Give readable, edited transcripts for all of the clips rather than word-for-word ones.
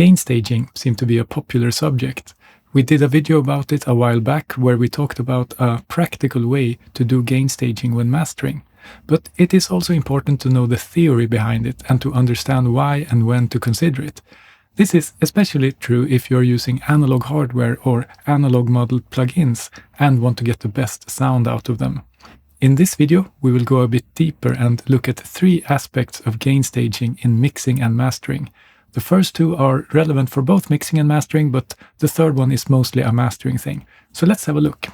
Gain staging seemed to be a popular subject. We did a video about it a while back where we talked about a practical way to do gain staging when mastering. But it is also important to know the theory behind it and to understand why and when to consider it. This is especially true if you're using analog hardware or analog model plugins and want to get the best sound out of them. In this video, we will go a bit deeper and look at 3 aspects of gain staging in mixing and mastering. The first 2 are relevant for both mixing and mastering, but the third one is mostly a mastering thing. So let's have a look.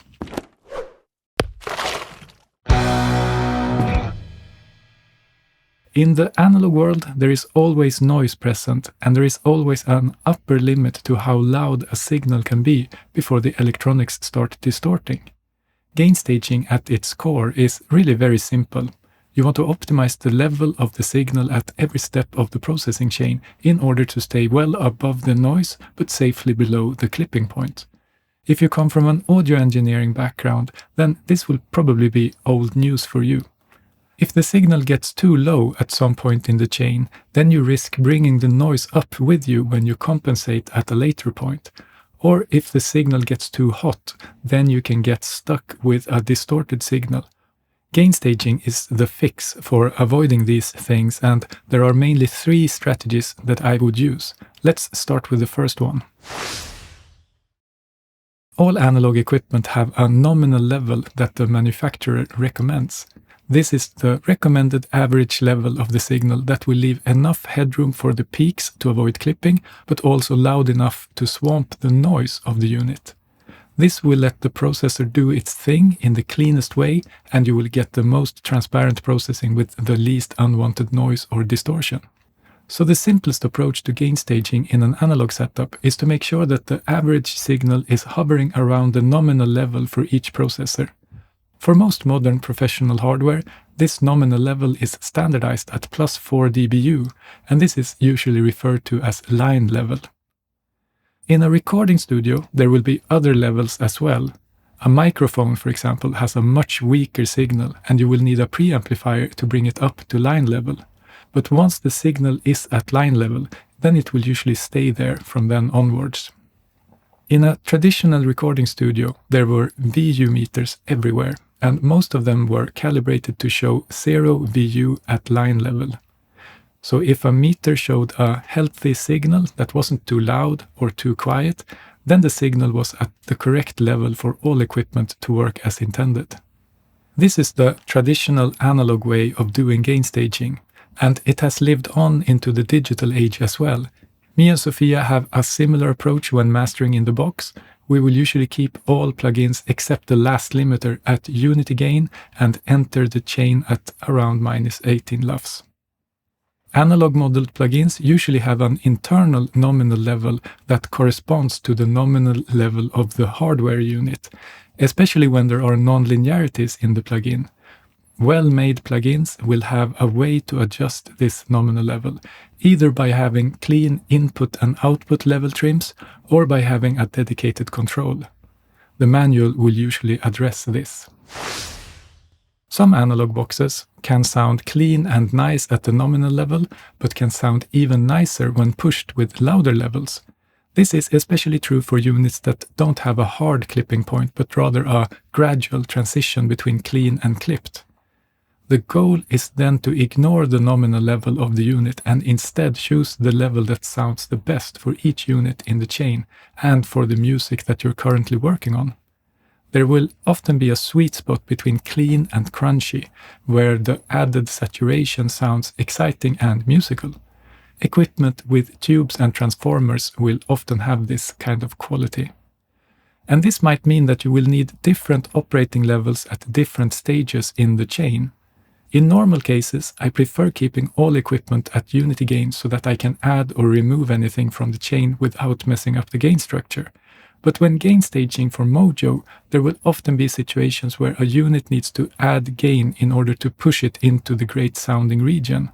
In the analog world, there is always noise present, and there is always an upper limit to how loud a signal can be before the electronics start distorting. Gain staging at its core is really very simple. You want to optimize the level of the signal at every step of the processing chain in order to stay well above the noise but safely below the clipping point. If you come from an audio engineering background, then this will probably be old news for you. If the signal gets too low at some point in the chain, then you risk bringing the noise up with you when you compensate at a later point. Or if the signal gets too hot, then you can get stuck with a distorted signal. Gain staging is the fix for avoiding these things, and there are mainly 3 strategies that I would use. Let's start with the first one. All analog equipment have a nominal level that the manufacturer recommends. This is the recommended average level of the signal that will leave enough headroom for the peaks to avoid clipping, but also loud enough to swamp the noise of the unit. This will let the processor do its thing in the cleanest way, and you will get the most transparent processing with the least unwanted noise or distortion. So the simplest approach to gain staging in an analog setup is to make sure that the average signal is hovering around the nominal level for each processor. For most modern professional hardware, this nominal level is standardized at +4 dBu, and this is usually referred to as line level. In a recording studio, there will be other levels as well. A microphone, for example, has a much weaker signal, and you will need a preamplifier to bring it up to line level. But once the signal is at line level, then it will usually stay there from then onwards. In a traditional recording studio, there were VU meters everywhere, and most of them were calibrated to show 0 VU at line level. So if a meter showed a healthy signal that wasn't too loud or too quiet, then the signal was at the correct level for all equipment to work as intended. This is the traditional analog way of doing gain staging, and it has lived on into the digital age as well. Me and Sofia have a similar approach when mastering in the box. We will usually keep all plugins except the last limiter at unity gain and enter the chain at around -18 LUFS. Analog modeled plugins usually have an internal nominal level that corresponds to the nominal level of the hardware unit, especially when there are non-linearities in the plugin. Well-made plugins will have a way to adjust this nominal level, either by having clean input and output level trims or by having a dedicated control. The manual will usually address this. Some analog boxes can sound clean and nice at the nominal level, but can sound even nicer when pushed with louder levels. This is especially true for units that don't have a hard clipping point, but rather a gradual transition between clean and clipped. The goal is then to ignore the nominal level of the unit and instead choose the level that sounds the best for each unit in the chain and for the music that you're currently working on. There will often be a sweet spot between clean and crunchy, where the added saturation sounds exciting and musical. Equipment with tubes and transformers will often have this kind of quality. And this might mean that you will need different operating levels at different stages in the chain. In normal cases, I prefer keeping all equipment at unity gain so that I can add or remove anything from the chain without messing up the gain structure. But when gain staging for Mojo, there will often be situations where a unit needs to add gain in order to push it into the great sounding region.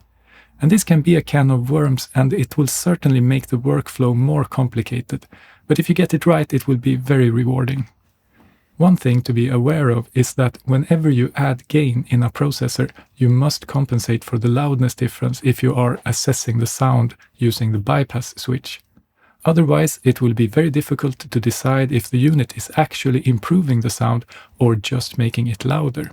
And this can be a can of worms, and it will certainly make the workflow more complicated. But if you get it right, it will be very rewarding. One thing to be aware of is that whenever you add gain in a processor, you must compensate for the loudness difference if you are assessing the sound using the bypass switch. Otherwise, it will be very difficult to decide if the unit is actually improving the sound or just making it louder.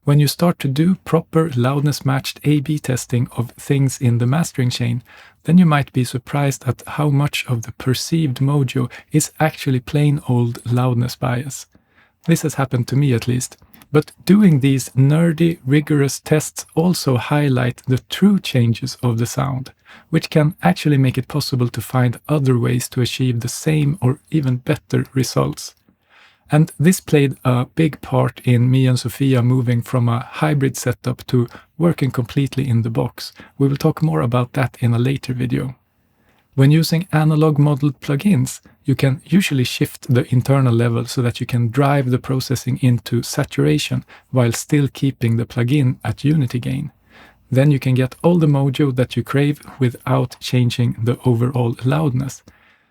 When you start to do proper loudness-matched A/B testing of things in the mastering chain, then you might be surprised at how much of the perceived Mojo is actually plain old loudness bias. This has happened to me at least. But doing these nerdy, rigorous tests also highlight the true changes of the sound, which can actually make it possible to find other ways to achieve the same or even better results. And this played a big part in me and Sofia moving from a hybrid setup to working completely in the box. We will talk more about that in a later video. When using analog modeled plugins, you can usually shift the internal level so that you can drive the processing into saturation while still keeping the plugin at unity gain. Then you can get all the Mojo that you crave without changing the overall loudness.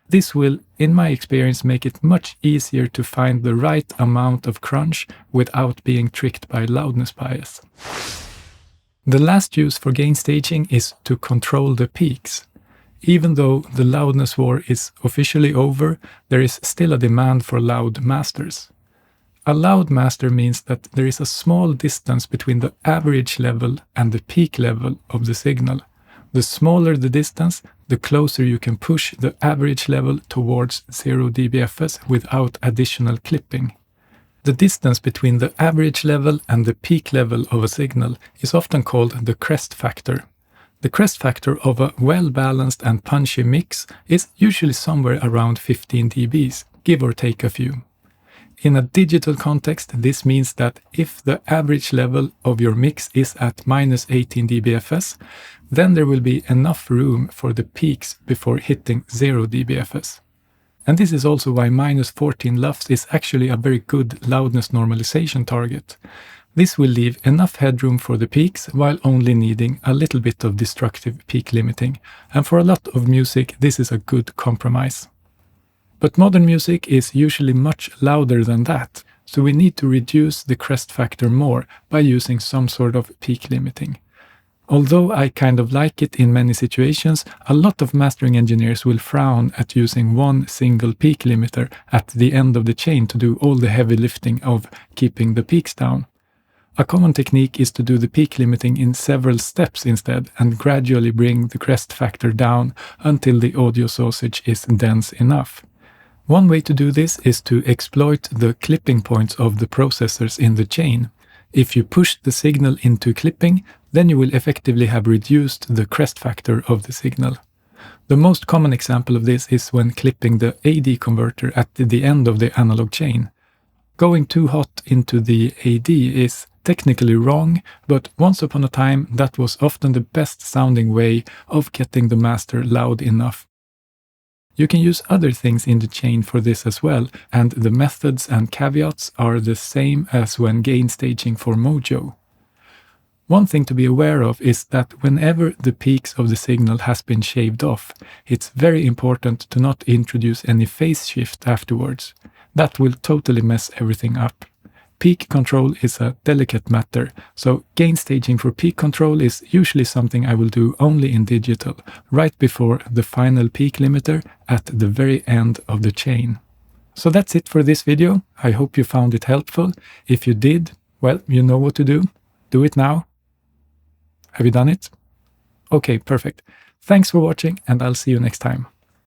This will, in my experience, make it much easier to find the right amount of crunch without being tricked by loudness bias. The last use for gain staging is to control the peaks. Even though the loudness war is officially over, there is still a demand for loud masters. A loud master means that there is a small distance between the average level and the peak level of the signal. The smaller the distance, the closer you can push the average level towards 0 dBFS without additional clipping. The distance between the average level and the peak level of a signal is often called the crest factor. The crest factor of a well-balanced and punchy mix is usually somewhere around 15 dBs, give or take a few. In a digital context, this means that if the average level of your mix is at minus 18 dBFS, then there will be enough room for the peaks before hitting 0 dBFS. And this is also why minus 14 LUFS is actually a very good loudness normalization target. This will leave enough headroom for the peaks while only needing a little bit of destructive peak limiting, and for a lot of music this is a good compromise. But modern music is usually much louder than that, so we need to reduce the crest factor more by using some sort of peak limiting. Although I kind of like it in many situations, a lot of mastering engineers will frown at using one single peak limiter at the end of the chain to do all the heavy lifting of keeping the peaks down. A common technique is to do the peak limiting in several steps instead and gradually bring the crest factor down until the audio sausage is dense enough. One way to do this is to exploit the clipping points of the processors in the chain. If you push the signal into clipping, then you will effectively have reduced the crest factor of the signal. The most common example of this is when clipping the AD converter at the end of the analog chain. Going too hot into the AD is technically wrong, but once upon a time that was often the best sounding way of getting the master loud enough. You can use other things in the chain for this as well, and the methods and caveats are the same as when gain staging for Mojo. One thing to be aware of is that whenever the peaks of the signal has been shaved off, it's very important to not introduce any phase shift afterwards. That will totally mess everything up. Peak control is a delicate matter, so gain staging for peak control is usually something I will do only in digital, right before the final peak limiter at the very end of the chain. So that's it for this video. I hope you found it helpful. If you did, well, you know what to do. Do it now. Have you done it? Okay, perfect. Thanks for watching, and I'll see you next time.